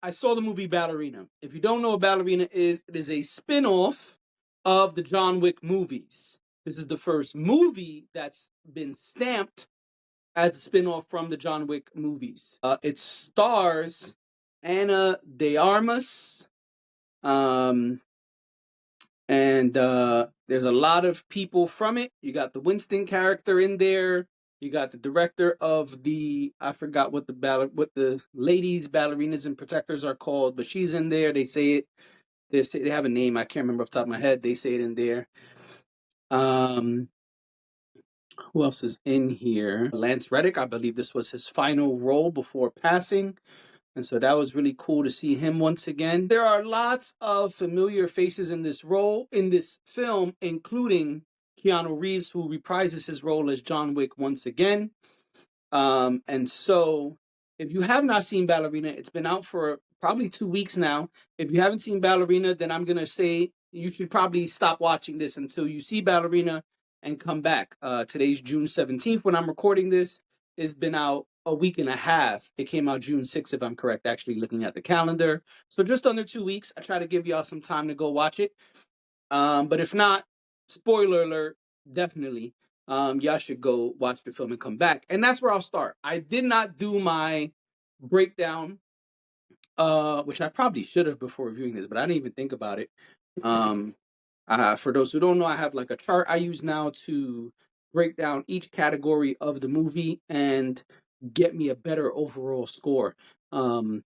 I saw the movie Ballerina. If you don't know what Ballerina is, it is a spin-off of the John Wick movies. This is the first movie that's been stamped as a spin-off from the John Wick movies. It stars Anna de Armas, um, and there's a lot of people from it. You got the Winston character in there. You got the director of the, I forgot what the ladies ballerinas and protectors are called, but she's in there. They say it. They have a name. I can't remember off the top of my head. They say it in there. Um, who else is in here? Lance Reddick. I believe this was his final role before passing. And so that was really cool to see him once again. There are lots of familiar faces in this role, in this film, including Keanu Reeves, who reprises his role as John Wick once again. And so if you have not seen Ballerina, it's been out for probably 2 weeks now. If you haven't seen Ballerina, then I'm going to say you should probably stop watching this until you see Ballerina and come back. Today's June 17th when I'm recording this. It's been out a week and a half. It came out June 6th, if I'm correct, actually looking at the calendar. So just under 2 weeks. I try to give y'all some time to go watch it. But if not, spoiler alert, definitely, y'all should go watch the film and come back. And that's where I'll start. I did not do my breakdown, which I probably should have before reviewing this, but I didn't even think about it. For those who don't know, I have like a chart I use now to break down each category of the movie and get me a better overall score. And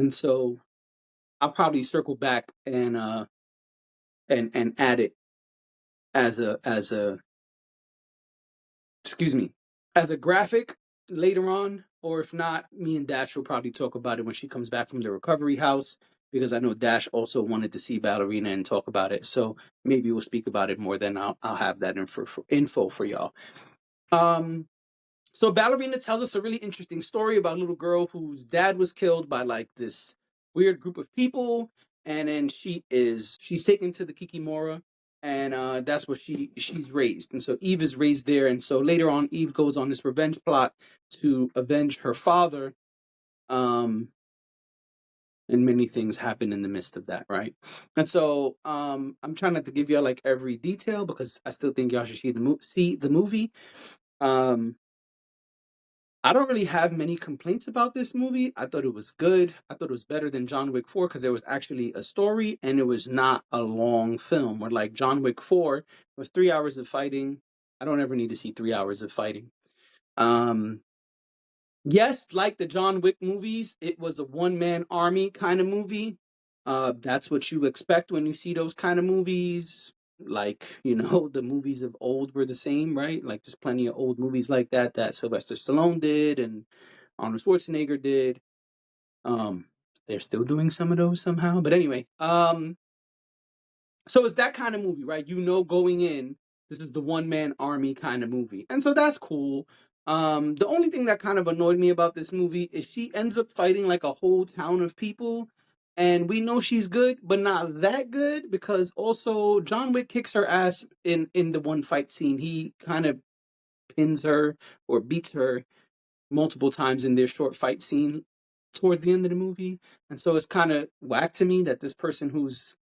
so I'll probably circle back and add it as a excuse me, as a graphic later on, or if not, me and Dash will probably talk about it when she comes back from the recovery house, because I know Dash also wanted to see Ballerina and talk about it. So maybe we'll speak about it more. Then I'll have that info for y'all. So Ballerina tells us a really interesting story about a little girl whose dad was killed by like this weird group of people, and then she's taken to the Kikimora, and that's where she's raised. And so Eve is raised there, and so later on Eve goes on this revenge plot to avenge her father. And many things happen in the midst of that, right? And so I'm trying not to give y'all like every detail because I still think y'all should see the movie. I don't really have many complaints about this movie. I thought it was good. I thought it was better than John Wick 4 because there was actually a story and it was not a long film. Where like John Wick 4 was 3 hours of fighting. I don't ever need to see 3 hours of fighting. Yes, like the John Wick movies, it was a one-man army kind of movie. That's what you expect when you see those kind of movies. Like, the movies of old were the same, right? Like, there's plenty of old movies like that Sylvester Stallone did and Arnold Schwarzenegger did. They're still doing some of those somehow. But anyway, so it's that kind of movie, right? Going in, this is the one-man army kind of movie. And so that's cool. The only thing that kind of annoyed me about this movie is she ends up fighting like a whole town of people. And we know she's good, but not that good, because also John Wick kicks her ass in the one fight scene. He kind of pins her or beats her multiple times in their short fight scene towards the end of the movie. And so it's kind of whack to me that this person who's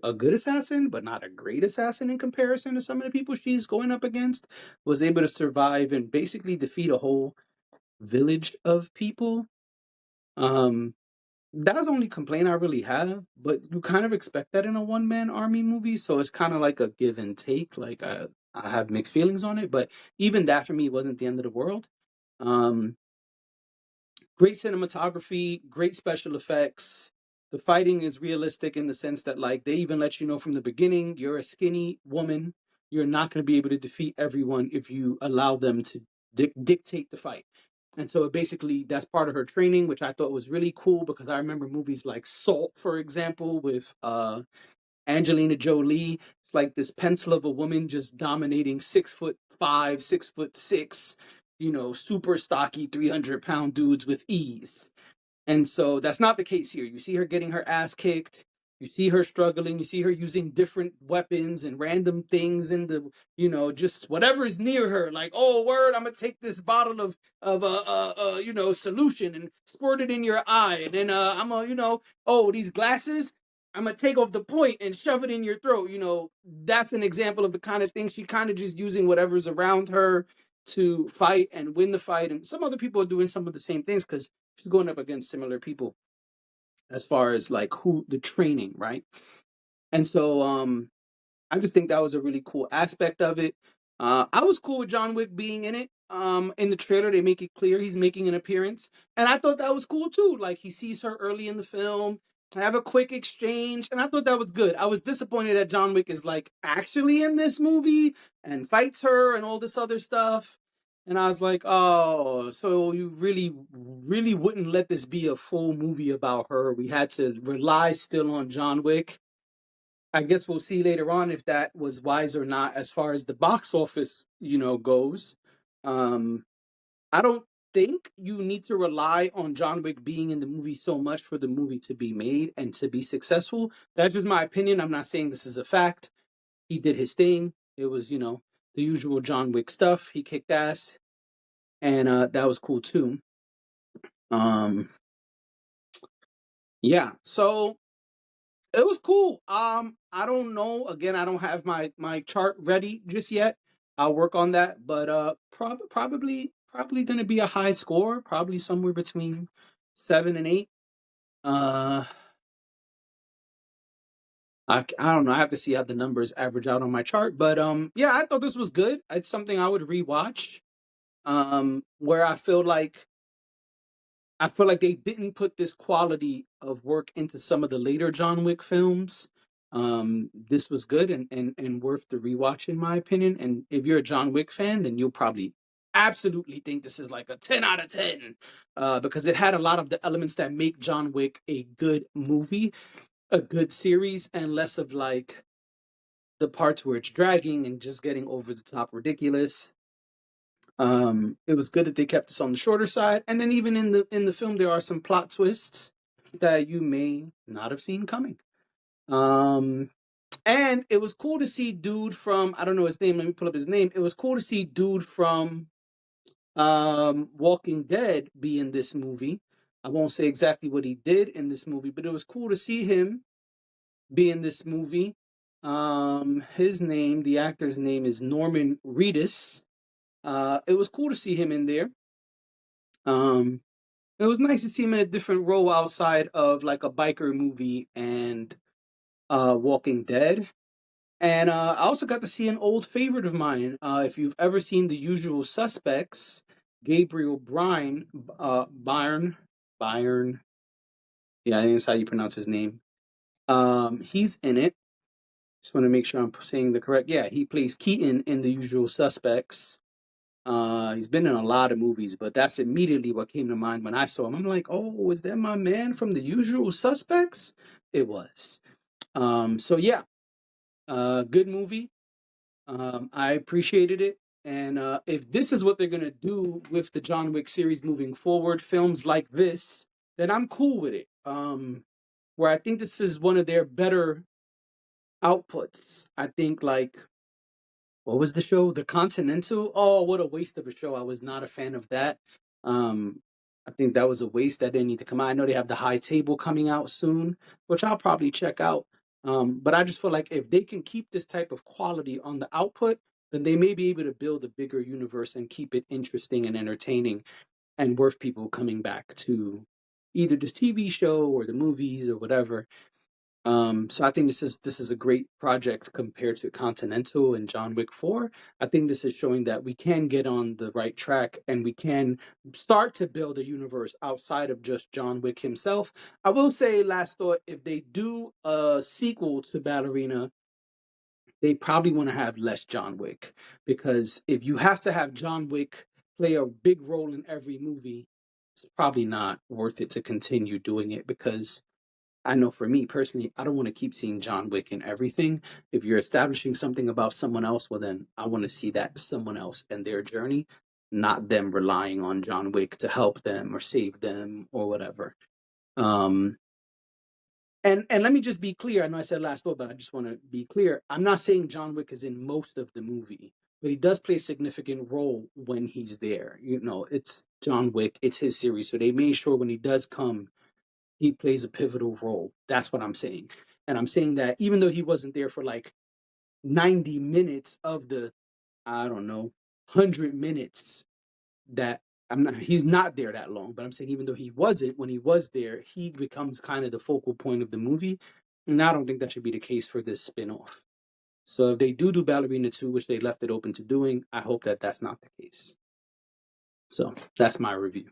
a good assassin, but not a great assassin in comparison to some of the people she's going up against, was able to survive and basically defeat a whole village of people. That's the only complaint I really have, but you kind of expect that in a one-man army movie, so it's kind of like a give and take. Like I have mixed feelings on it, but even that for me wasn't the end of the world. Great cinematography, great special effects. The fighting is realistic in the sense that like they even let you know from the beginning, you're a skinny woman. You're not going to be able to defeat everyone if you allow them to dictate the fight. And so basically that's part of her training, which I thought was really cool because I remember movies like Salt, for example, with Angelina Jolie. It's like this pencil of a woman just dominating 6'5", 6'6", super stocky 300-pound dudes with ease. And so that's not the case here. You see her getting her ass kicked. You see her struggling. You see her using different weapons and random things in the, just whatever is near her. Like, oh, word, I'm gonna take this bottle of solution and squirt it in your eye, and then I'm gonna, oh, these glasses. I'm gonna take off the point and shove it in your throat. That's an example of the kind of thing she kind of just using whatever's around her to fight and win the fight. And some other people are doing some of the same things because she's going up against similar people as far as like who the training, right? And so I just think that was a really cool aspect of it. I was cool with John Wick being in it. In the trailer, they make it clear he's making an appearance, and I thought that was cool too. Like he sees her early in the film, have a quick exchange, and I thought that was good. I was disappointed that John Wick is like actually in this movie and fights her and all this other stuff. And I was like, oh, so you really, really wouldn't let this be a full movie about her? We had to rely still on John Wick. I guess we'll see later on if that was wise or not as far as the box office, goes. Um, I don't think you need to rely on John Wick being in the movie so much for the movie to be made and to be successful. That's just my opinion. I'm not saying this is a fact. He did his thing. It was, the usual John Wick stuff. He kicked ass, and that was cool too. Um, yeah. So it was cool. I don't know. Again, I don't have my chart ready just yet. I'll work on that, but probably going to be a high score, probably somewhere between 7 and 8. Uh, I don't know. I have to see how the numbers average out on my chart, but yeah, I thought this was good. It's something I would rewatch. Where I feel like they didn't put this quality of work into some of the later John Wick films. This was good and worth the rewatch, in my opinion. And if you're a John Wick fan, then you'll probably absolutely think this is like a 10 out of 10 because it had a lot of the elements that make John Wick a good movie, a good series, and less of like the parts where it's dragging and just getting over the top ridiculous. It was good that they kept this on the shorter side, and then even in the film, there are some plot twists that you may not have seen coming. Um, and it was cool to see dude from I don't know his name. Let me pull up his name. It was cool to see dude from Walking Dead be in this movie. I won't say exactly what he did in this movie, but it was cool to see him be in this movie. The actor's name is Norman Reedus. It was cool to see him in there. Um, it was nice to see him in a different role outside of like a biker movie and Walking Dead. And I also got to see an old favorite of mine. If you've ever seen The Usual Suspects, Gabriel Byrne, yeah, I think that's how you pronounce his name. He's in it. Just want to make sure I'm saying the correct. Yeah, he plays Keaton in The Usual Suspects. He's been in a lot of movies, but that's immediately what came to mind when I saw him. I'm like, oh, is that my man from The Usual Suspects? It was. So yeah, good movie. I appreciated it. And if this is what they're gonna do with the John Wick series moving forward, films like this, then I'm cool with it. Where I think this is one of their better outputs. I think like what was the show? The Continental. Oh, what a waste of a show! I was not a fan of that. Um, I think that was a waste that didn't need to come out. I know they have the High Table coming out soon, which I'll probably check out. But I just feel like if they can keep this type of quality on the output, then they may be able to build a bigger universe and keep it interesting and entertaining and worth people coming back to either this TV show or the movies or whatever. So I think this is a great project compared to Continental and John Wick 4. I think this is showing that we can get on the right track and we can start to build a universe outside of just John Wick himself. I will say, last thought, if they do a sequel to Ballerina, they probably want to have less John Wick because if you have to have John Wick play a big role in every movie, it's probably not worth it to continue doing it because I know for me personally, I don't want to keep seeing John Wick in everything. If you're establishing something about someone else, well, then I want to see that someone else and their journey, not them relying on John Wick to help them or save them or whatever. Um, And let me just be clear. I know I said last thought, but I just want to be clear. I'm not saying John Wick is in most of the movie, but he does play a significant role when he's there. You know, it's John Wick, it's his series, so they made sure when he does come, he plays a pivotal role. That's what I'm saying. And I'm saying that even though he wasn't there for like 90 minutes of the, I don't know, 100 minutes that he's not there that long, but I'm saying even though he wasn't, when he was there, he becomes kind of the focal point of the movie. And I don't think that should be the case for this spin-off. So if they do Ballerina 2, which they left it open to doing, I hope that that's not the case. So that's my review.